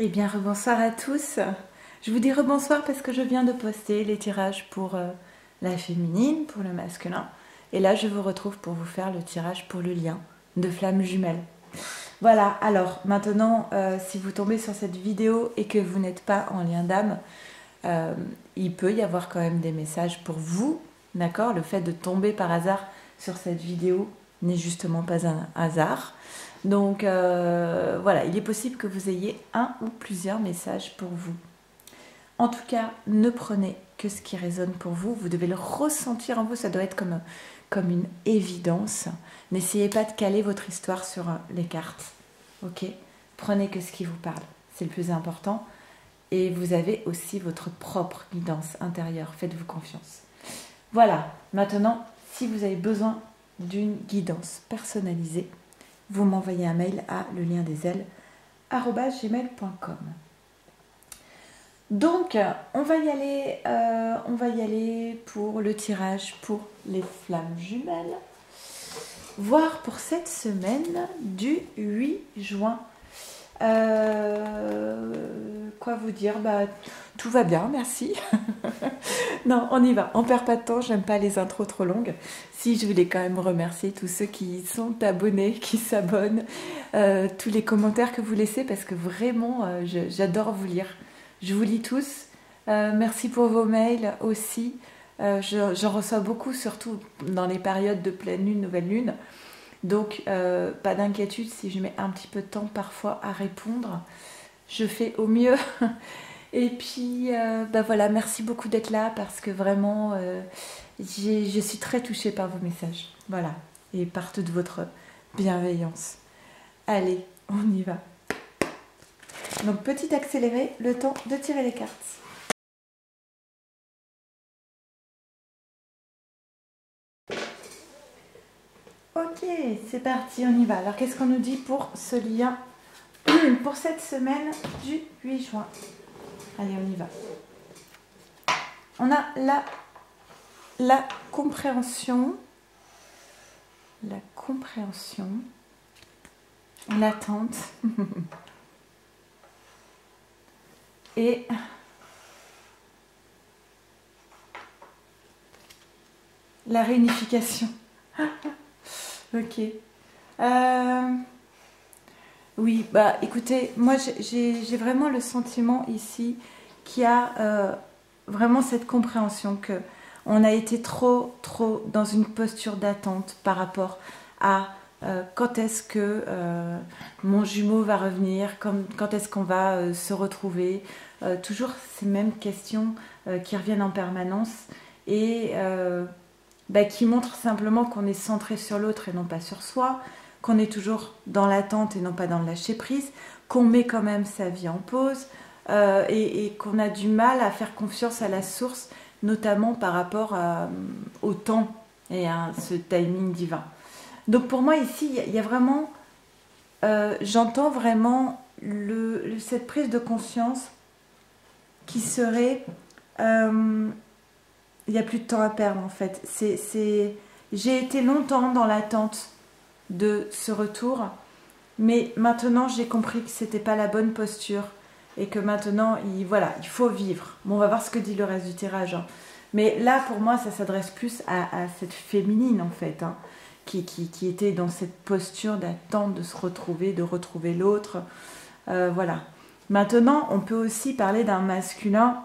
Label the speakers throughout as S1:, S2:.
S1: Eh bien, rebonsoir à tous. Je vous dis rebonsoir parce que je viens de poster les tirages pour la féminine, pour le masculin. Et là, je vous retrouve pour vous faire le tirage pour le lien de flammes jumelles. Voilà, alors maintenant, si vous tombez sur cette vidéo et que vous n'êtes pas en lien d'âme, il peut y avoir quand même des messages pour vous, d'accord? Le fait de tomber par hasard sur cette vidéo n'est justement pas un hasard. Donc voilà, il est possible que vous ayez un ou plusieurs messages pour vous. En tout cas, ne prenez que ce qui résonne pour vous. Vous devez le ressentir en vous, ça doit être comme une évidence. N'essayez pas de caler votre histoire sur les cartes. Ok? Prenez que ce qui vous parle, c'est le plus important. Et vous avez aussi votre propre guidance intérieure. Faites-vous confiance. Voilà, maintenant, si vous avez besoin d'une guidance personnalisée, vous m'envoyez un mail à leliendesailes@gmail.com. Donc, on va y aller pour le tirage pour les flammes jumelles. Voir pour cette semaine du 8 juin. Quoi vous dire? Tout va bien, merci. Non, on y va. On perd pas de temps. J'aime pas les intros trop longues. Si, je voulais quand même remercier tous ceux qui sont abonnés, qui s'abonnent, tous les commentaires que vous laissez parce que vraiment, j'adore vous lire. Je vous lis tous. Merci pour vos mails aussi. J'en reçois beaucoup, surtout dans les périodes de pleine lune, nouvelle lune. Donc, pas d'inquiétude si je mets un petit peu de temps parfois à répondre. Je fais au mieux. Et puis, voilà, merci beaucoup d'être là parce que vraiment, je suis très touchée par vos messages. Voilà, et par toute votre bienveillance. Allez, on y va. Donc, petit accéléré, le temps de tirer les cartes. Ok, c'est parti, on y va. Alors, qu'est-ce qu'on nous dit pour ce lien pour cette semaine du 8 juin? Allez, on y va. On a la compréhension, l'attente et la réunification. Ok. Oui, écoutez, moi j'ai vraiment le sentiment ici qu'il y a vraiment cette compréhension que on a été trop dans une posture d'attente par rapport à quand est-ce que mon jumeau va revenir, quand est-ce qu'on va se retrouver, toujours ces mêmes questions qui reviennent en permanence et qui montrent simplement qu'on est centré sur l'autre et non pas sur soi, qu'on est toujours dans l'attente et non pas dans le lâcher-prise, qu'on met quand même sa vie en pause et qu'on a du mal à faire confiance à la source, notamment par rapport au temps et à ce timing divin. Donc pour moi ici, il y a vraiment, j'entends vraiment cette prise de conscience qui serait, il n'y a plus de temps à perdre en fait. J'ai été longtemps dans l'attente de ce retour, mais maintenant j'ai compris que c'était pas la bonne posture et que maintenant il faut vivre. Bon, on va voir ce que dit le reste du tirage, hein. Mais là pour moi ça s'adresse plus à cette féminine en fait, hein, qui était dans cette posture d'attente de se retrouver, de retrouver l'autre. Voilà. Maintenant on peut aussi parler d'un masculin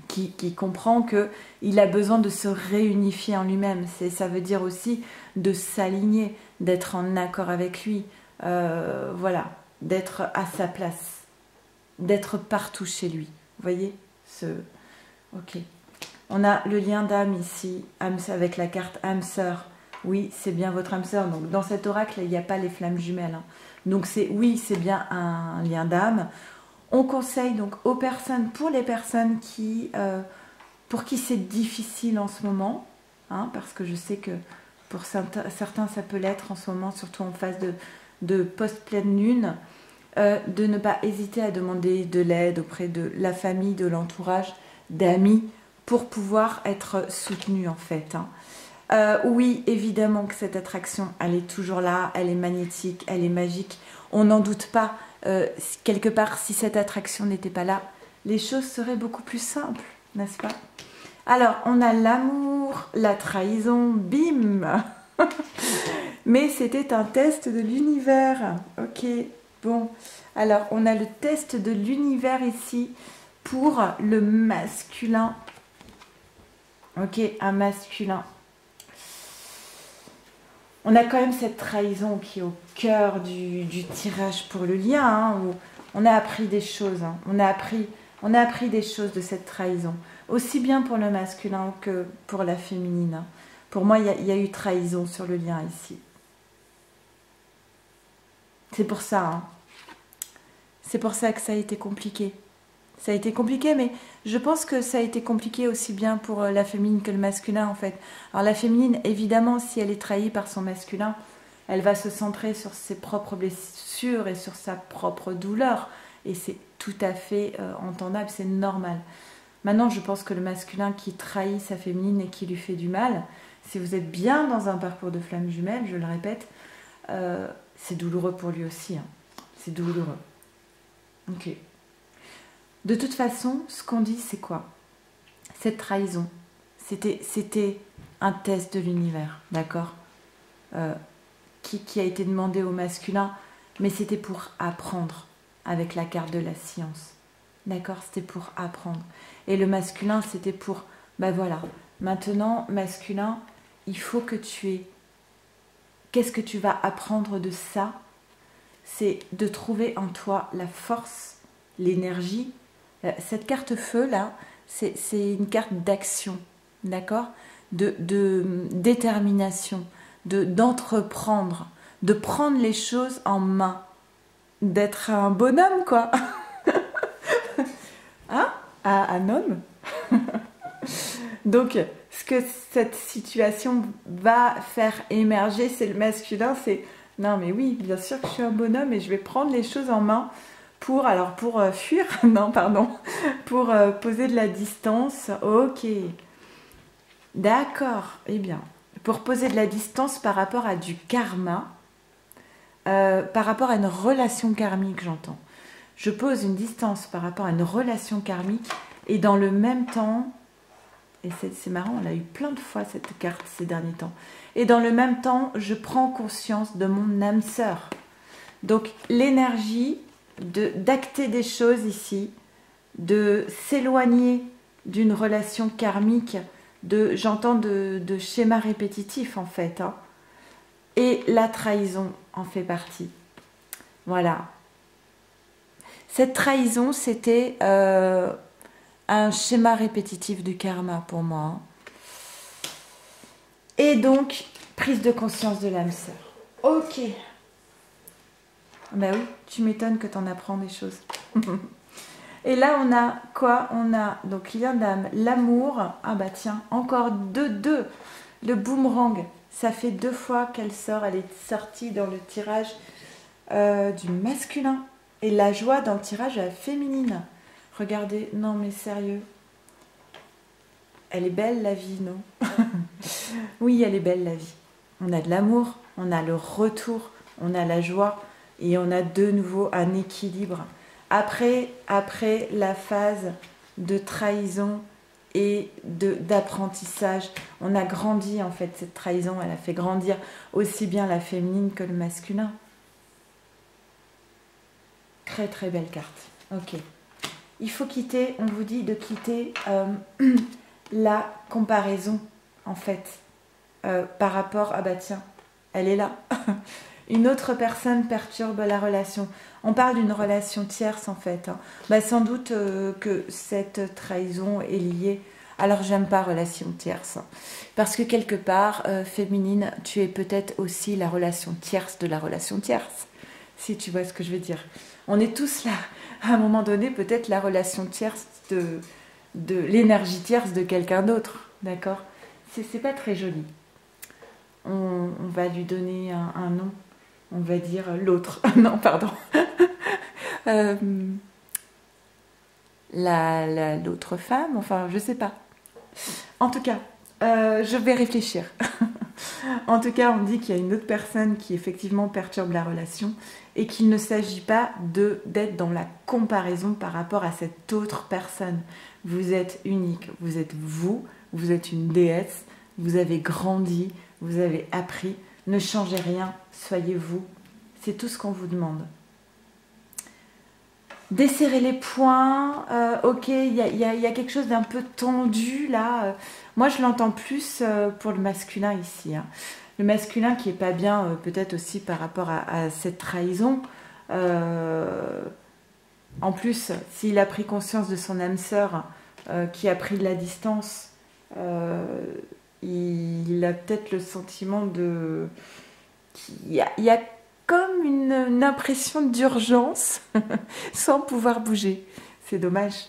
S1: qui comprend qu'il a besoin de se réunifier en lui-même. Ça veut dire aussi de s'aligner, d'être en accord avec lui, voilà, d'être à sa place, d'être partout chez lui. Vous voyez Ok. On a le lien d'âme ici, avec la carte âme sœur. Oui, c'est bien votre âme sœur. Donc, dans cet oracle, il n'y a pas les flammes jumelles, hein. Donc, c'est bien un lien d'âme. On conseille donc pour les personnes pour qui c'est difficile en ce moment, hein, parce que je sais que pour certains ça peut l'être en ce moment, surtout en phase de post-pleine lune, de ne pas hésiter à demander de l'aide auprès de la famille, de l'entourage, d'amis, pour pouvoir être soutenu en fait, hein. Oui, évidemment que cette attraction, elle est toujours là, elle est magnétique, elle est magique, on n'en doute pas. quelque part, si cette attraction n'était pas là, les choses seraient beaucoup plus simples, n'est-ce pas? Alors, on a l'amour, la trahison, bim. Mais c'était un test de l'univers. Ok, bon. Alors, on a le test de l'univers ici pour le masculin. Ok, un masculin. On a quand même cette trahison qui est au cœur du tirage pour le lien, hein, où on a appris des choses. Hein. On a appris des choses de cette trahison. Aussi bien pour le masculin que pour la féminine. Hein. Pour moi, il y a eu trahison sur le lien ici. C'est pour ça. Hein. C'est pour ça que ça a été compliqué. Ça a été compliqué, mais je pense que ça a été compliqué aussi bien pour la féminine que le masculin, en fait. Alors la féminine, évidemment, si elle est trahie par son masculin, elle va se centrer sur ses propres blessures et sur sa propre douleur. Et c'est tout à fait entendable, c'est normal. Maintenant, je pense que le masculin qui trahit sa féminine et qui lui fait du mal, si vous êtes bien dans un parcours de flamme jumelle, je le répète, c'est douloureux pour lui aussi. Hein. C'est douloureux. Ok. De toute façon, ce qu'on dit, c'est quoi? Cette trahison, c'était un test de l'univers, d'accord, qui a été demandé au masculin, mais c'était pour apprendre avec la carte de la science, d'accord? C'était pour apprendre. Et le masculin, c'était pour, ben voilà, maintenant, masculin, il faut que tu aies... Qu'est-ce que tu vas apprendre de ça? C'est de trouver en toi la force, l'énergie. Cette carte feu là, c'est une carte d'action, d'accord, de détermination, d'entreprendre, de prendre les choses en main, d'être un bonhomme quoi, hein, un homme. Donc, ce que cette situation va faire émerger, c'est le masculin, c'est non mais oui, bien sûr que je suis un bonhomme et je vais prendre les choses en main. Pour fuir, non, pardon, pour poser de la distance, ok, d'accord, eh bien, pour poser de la distance par rapport à du karma, par rapport à une relation karmique, j'entends. Je pose une distance par rapport à une relation karmique et dans le même temps, et c'est marrant, on a eu plein de fois cette carte ces derniers temps, et dans le même temps, je prends conscience de mon âme sœur. Donc, l'énergie d'acter des choses ici, de s'éloigner d'une relation karmique, j'entends de schémas répétitifs en fait, hein. Et la trahison en fait partie. Voilà. Cette trahison, c'était un schéma répétitif du karma pour moi. Hein. Et donc, prise de conscience de l'âme sœur. Ok. Ben oui, tu m'étonnes que tu en apprends des choses. Et là, on a quoi? On a donc lien d'âme, l'amour. Ah bah tiens, encore deux. Le boomerang, ça fait 2 fois qu'elle sort. Elle est sortie dans le tirage du masculin. Et la joie dans le tirage à la féminine. Regardez, non mais sérieux. Elle est belle la vie, non? Oui, elle est belle la vie. On a de l'amour, on a le retour, on a la joie. Et on a de nouveau un équilibre. Après la phase de trahison et d'apprentissage, on a grandi en fait. Cette trahison, elle a fait grandir aussi bien la féminine que le masculin. Très très belle carte. Ok. Il faut quitter, on vous dit de quitter la comparaison en fait par rapport... Ah bah tiens, elle est là. Une autre personne perturbe la relation. On parle d'une relation tierce en fait. Hein. Bah, sans doute que cette trahison est liée. Alors j'aime pas relation tierce. Hein. Parce que quelque part, féminine, tu es peut-être aussi la relation tierce de la relation tierce. Si tu vois ce que je veux dire. On est tous là. À un moment donné, peut-être la relation tierce de l'énergie tierce de quelqu'un d'autre. D'accord? C'est pas très joli. On va lui donner un nom. On va dire l'autre. Non, pardon. L'autre femme, enfin, je sais pas. En tout cas, je vais réfléchir. En tout cas, on me dit qu'il y a une autre personne qui effectivement perturbe la relation et qu'il ne s'agit pas d'être dans la comparaison par rapport à cette autre personne. Vous êtes unique, vous êtes une déesse, vous avez grandi, vous avez appris. Ne changez rien, soyez vous. C'est tout ce qu'on vous demande. Desserrer les poings, ok, il y a quelque chose d'un peu tendu là. Moi, je l'entends plus pour le masculin ici. Hein. Le masculin qui est pas bien, peut-être aussi par rapport à cette trahison. En plus, s'il a pris conscience de son âme sœur, qui a pris de la distance, il a peut-être le sentiment de... Il y a comme une impression d'urgence sans pouvoir bouger. C'est dommage.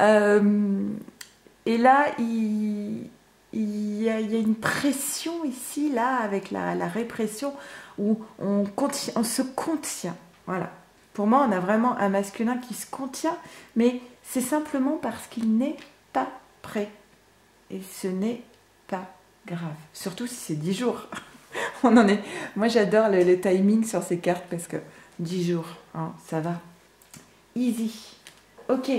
S1: Et là, il y a une pression ici, là, avec la répression, où on se contient. Voilà. Pour moi, on a vraiment un masculin qui se contient, mais c'est simplement parce qu'il n'est pas prêt. Et ce n'est pas grave. Surtout si c'est 10 jours. On en est. Moi, j'adore le timing sur ces cartes parce que 10 jours, hein, ça va. Easy. Ok.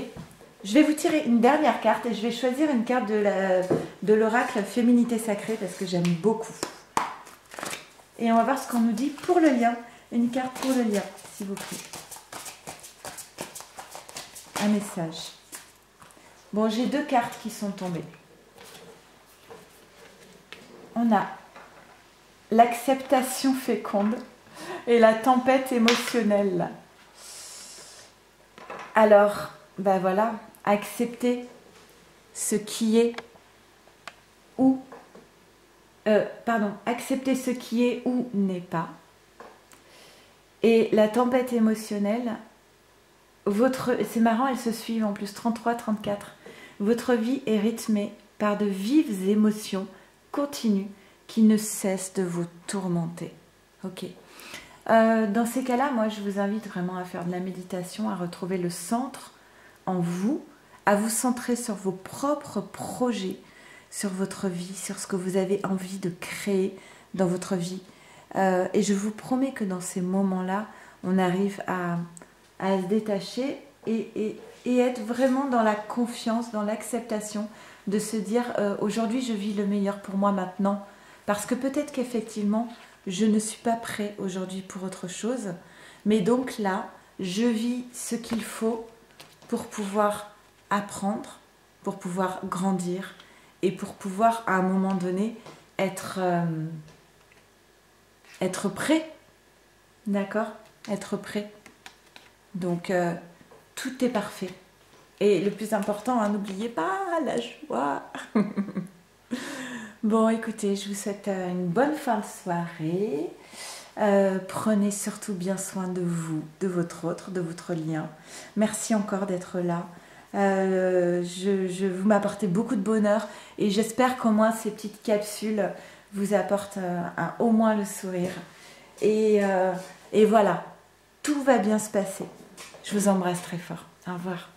S1: Je vais vous tirer une dernière carte et je vais choisir une carte de l'oracle Féminité Sacrée parce que j'aime beaucoup. Et on va voir ce qu'on nous dit pour le lien. Une carte pour le lien, s'il vous plaît. Un message. Bon, j'ai 2 cartes qui sont tombées. On a l'acceptation féconde et la tempête émotionnelle. Alors, ben voilà, accepter ce qui est ou... accepter ce qui est ou n'est pas. Et la tempête émotionnelle, c'est marrant, elles se suivent en plus, 33, 34. Votre vie est rythmée par de vives émotions continues qui ne cessent de vous tourmenter. Ok. Dans ces cas-là, moi, je vous invite vraiment à faire de la méditation, à retrouver le centre en vous, à vous centrer sur vos propres projets, sur votre vie, sur ce que vous avez envie de créer dans votre vie. Et je vous promets que dans ces moments-là, on arrive à se détacher et être vraiment dans la confiance, dans l'acceptation de se dire aujourd'hui, je vis le meilleur pour moi maintenant. Parce que peut-être qu'effectivement, je ne suis pas prêt aujourd'hui pour autre chose. Mais donc là, je vis ce qu'il faut pour pouvoir apprendre, pour pouvoir grandir et pour pouvoir, à un moment donné, être prêt. D'accord ? Être prêt. Donc, tout est parfait. Et le plus important, hein, n'oubliez pas la joie. Bon, écoutez, je vous souhaite une bonne fin de soirée. Prenez surtout bien soin de vous, de votre autre, de votre lien. Merci encore d'être là. Vous m'apportez beaucoup de bonheur et j'espère qu'au moins ces petites capsules vous apportent au moins le sourire. Et voilà, tout va bien se passer. Je vous embrasse très fort. Au revoir.